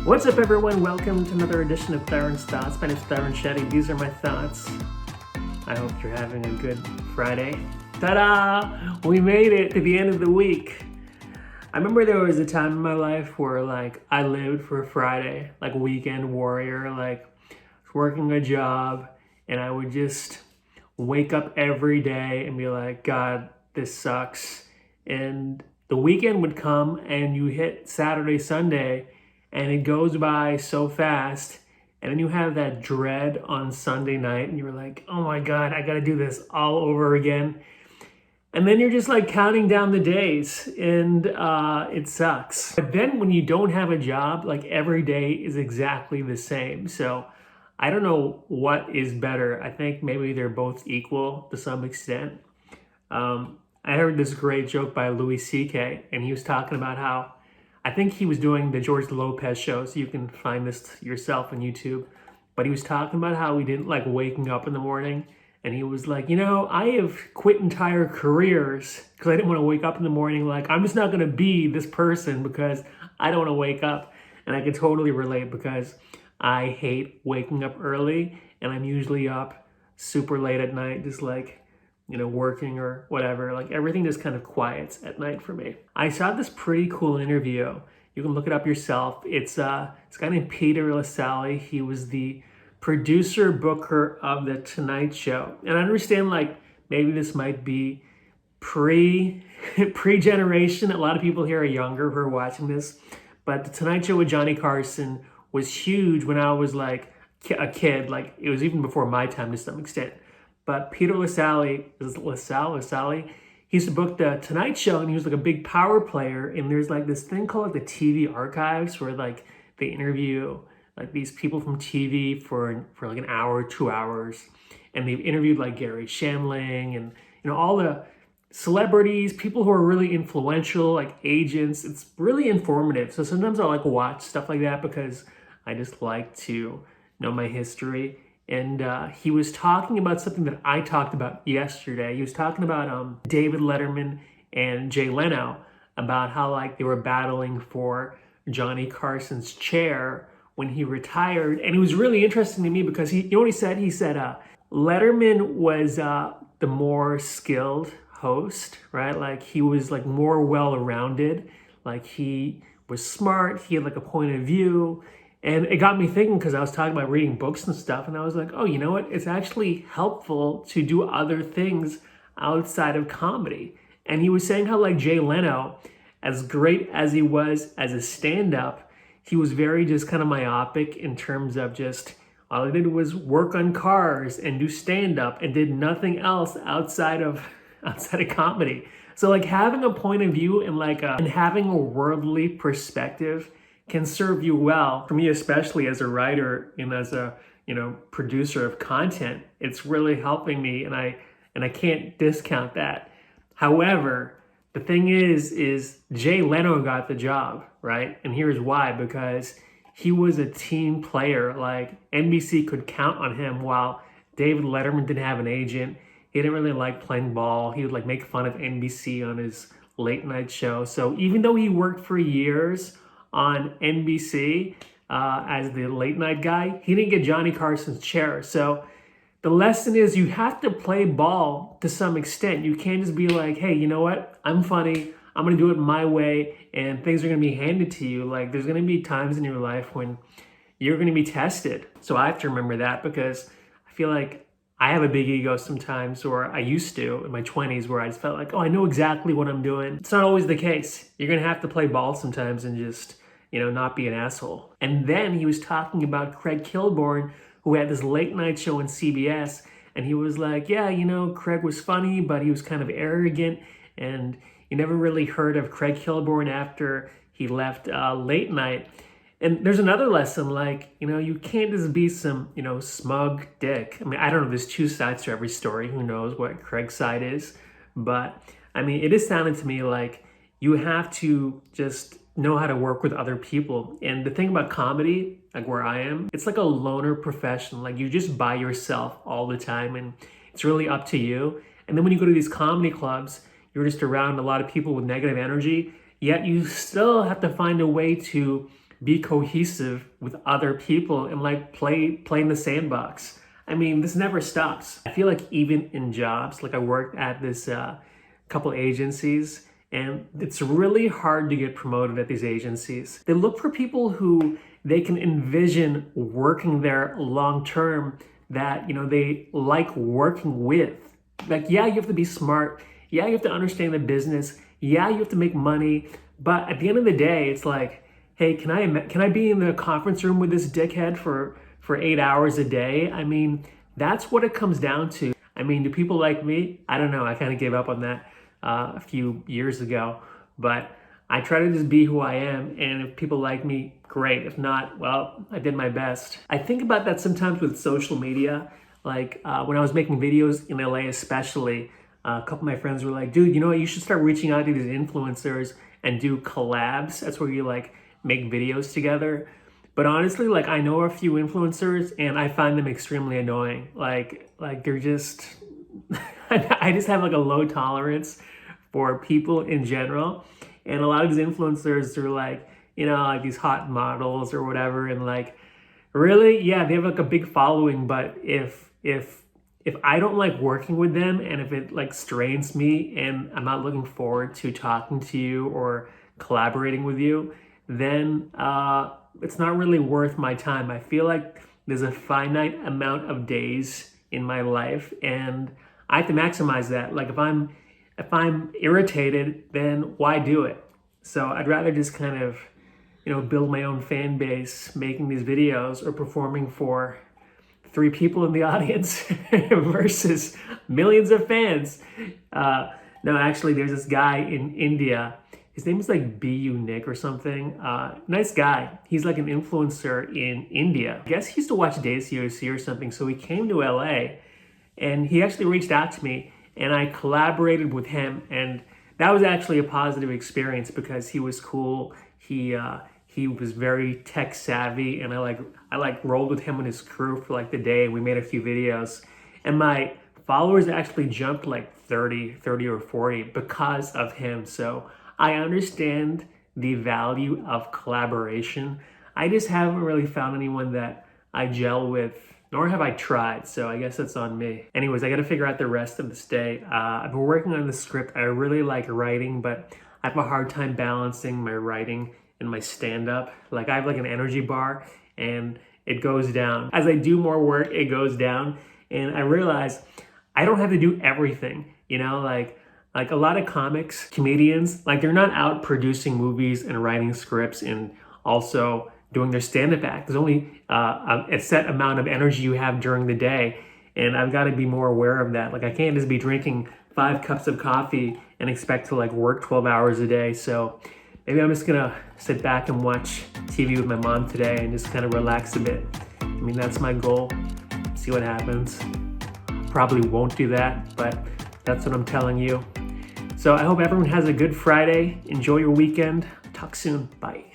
What's up, everyone? Welcome to another edition of Tarun's Thoughts. My name is Tarun Shetty. These are my thoughts. I hope you're having a good Friday. Ta-da! We made it to the end of the week. I remember there was a time in my life where I lived for Friday, like a weekend warrior, working a job, and I would just wake up every day and be like, God, this sucks. And the weekend would come and you hit Saturday, Sunday, and it goes by so fast. And then you have that dread on Sunday night and you're like, oh my God, I gotta do this all over again. And then you're just counting down the days and it sucks. But then when you don't have a job, every day is exactly the same. So I don't know what is better. I think maybe they're both equal to some extent. I heard this great joke by Louis C.K. and he was talking about how I think he was doing the George Lopez show, so you can find this yourself on YouTube. But he was talking about how he didn't like waking up in the morning. And he was like, I have quit entire careers because I didn't want to wake up in the morning. I'm just not going to be this person because I don't want to wake up. And I can totally relate because I hate waking up early. And I'm usually up super late at night, just working or whatever. Everything just kind of quiets at night for me. I saw this pretty cool interview. You can look it up yourself. It's a guy named Peter Lasalle. He was the producer booker of the Tonight Show. And I understand maybe this might be pre-generation. A lot of people here are younger who are watching this. But the Tonight Show with Johnny Carson was huge when I was a kid. It was even before my time to some extent. But Peter Lasalle, he used to book the Tonight Show, and he was a big power player. And there's this thing called the TV archives where they interview these people from TV for an hour, 2 hours. And they've interviewed Gary Shamling and all the celebrities, people who are really influential, agents. It's really informative. So sometimes I watch stuff like that because I just like to know my history. And he was talking about something that I talked about yesterday. He was talking about David Letterman and Jay Leno, about how they were battling for Johnny Carson's chair when he retired. And it was really interesting to me because he, what he said? He said Letterman was the more skilled host, right? He was more well-rounded. He was smart. He had a point of view. And it got me thinking because I was talking about reading books and stuff. And I was like, oh, you know what? It's actually helpful to do other things outside of comedy. And he was saying how Jay Leno, as great as he was as a stand-up, he was very just kind of myopic in terms of just all he did was work on cars and do stand-up and did nothing else outside of comedy. So having a point of view and and having a worldly perspective can serve you well. For me, especially as a writer and as a producer of content, it's really helping me, and I can't discount that. However, the thing is Jay Leno got the job, right? And here's why: because he was a team player. NBC could count on him, while David Letterman didn't have an agent. He didn't really like playing ball. He would make fun of NBC on his late night show. So even though he worked for years on NBC as the late night guy, he didn't get Johnny Carson's chair. So the lesson is you have to play ball to some extent. You can't just be hey, you know what? I'm funny. I'm going to do it my way and things are going to be handed to you. There's going to be times in your life when you're going to be tested. So I have to remember that because I feel I have a big ego sometimes, or I used to in my 20s, where I just felt oh, I know exactly what I'm doing. It's not always the case. You're going to have to play ball sometimes and just not be an asshole. And then he was talking about Craig Kilborn, who had this late night show on CBS. And he was Craig was funny, but he was kind of arrogant. And you never really heard of Craig Kilborn after he left late night. And there's another lesson, you can't just be some, smug dick. I mean, I don't know, there's two sides to every story. Who knows what Craig's side is? But I mean, it is sounding to me you have to just know how to work with other people. And the thing about comedy, where I am, it's a loner profession. You just by yourself all the time, and it's really up to you. And then when you go to these comedy clubs, you're just around a lot of people with negative energy, yet you still have to find a way to be cohesive with other people and like play in the sandbox. I mean, this never stops. I feel like even in jobs, like I worked at this couple agencies, and it's really hard to get promoted at these agencies. They look for people who they can envision working there long term, that, you know, they like working with. Like, yeah, you have to be smart. Yeah, you have to understand the business. Yeah, you have to make money. But at the end of the day, it's like, hey, can I be in the conference room with this dickhead for 8 hours a day? I mean, that's what it comes down to. I mean, do people like me? I don't know. I kind of gave up on that a few years ago, but I try to just be who I am. And if people like me, great. If not, well, I did my best. I think about that sometimes with social media. Like when I was making videos in LA especially, a couple of my friends were like, dude, you know what? You should start reaching out to these influencers and do collabs. That's where you like make videos together. But honestly, like I know a few influencers and I find them extremely annoying. Like they're just, I just have like a low tolerance for people in general. And a lot of these influencers are like, you know, like these hot models or whatever. And like, really, yeah, they have like a big following. But if I don't like working with them, and if it like strains me and I'm not looking forward to talking to you or collaborating with you, then it's not really worth my time. I feel like there's a finite amount of days in my life and I have to maximize that. Like if I'm irritated, then why do it? So I'd rather just kind of, you know, build my own fan base, making these videos or performing for 3 people in the audience versus millions of fans. No, actually, there's this guy in India. His name is like BU Nick or something. Nice guy. He's like an influencer in India. I guess he used to watch Desi OC or something. So he came to LA and he actually reached out to me and I collaborated with him. And that was actually a positive experience because he was cool. He was very tech savvy and I rolled with him and his crew for like the day. We made a few videos and my followers actually jumped like 30 or 40 because of him. So I understand the value of collaboration. I just haven't really found anyone that I gel with, nor have I tried. So I guess that's on me. Anyways, I got to figure out the rest of this day. I've been working on the script. I really like writing, but I have a hard time balancing my writing and my stand-up. Like I have like an energy bar and it goes down. As I do more work, it goes down. And I realize I don't have to do everything, you know, like a lot of comics, comedians, like they're not out producing movies and writing scripts and also doing their stand-up act. There's only a set amount of energy you have during the day. And I've got to be more aware of that. Like I can't just be drinking 5 cups of coffee and expect to like work 12 hours a day. So maybe I'm just gonna sit back and watch TV with my mom today and just kind of relax a bit. I mean, that's my goal. See what happens. Probably won't do that, but that's what I'm telling you. So I hope everyone has a good Friday. Enjoy your weekend. Talk soon. Bye.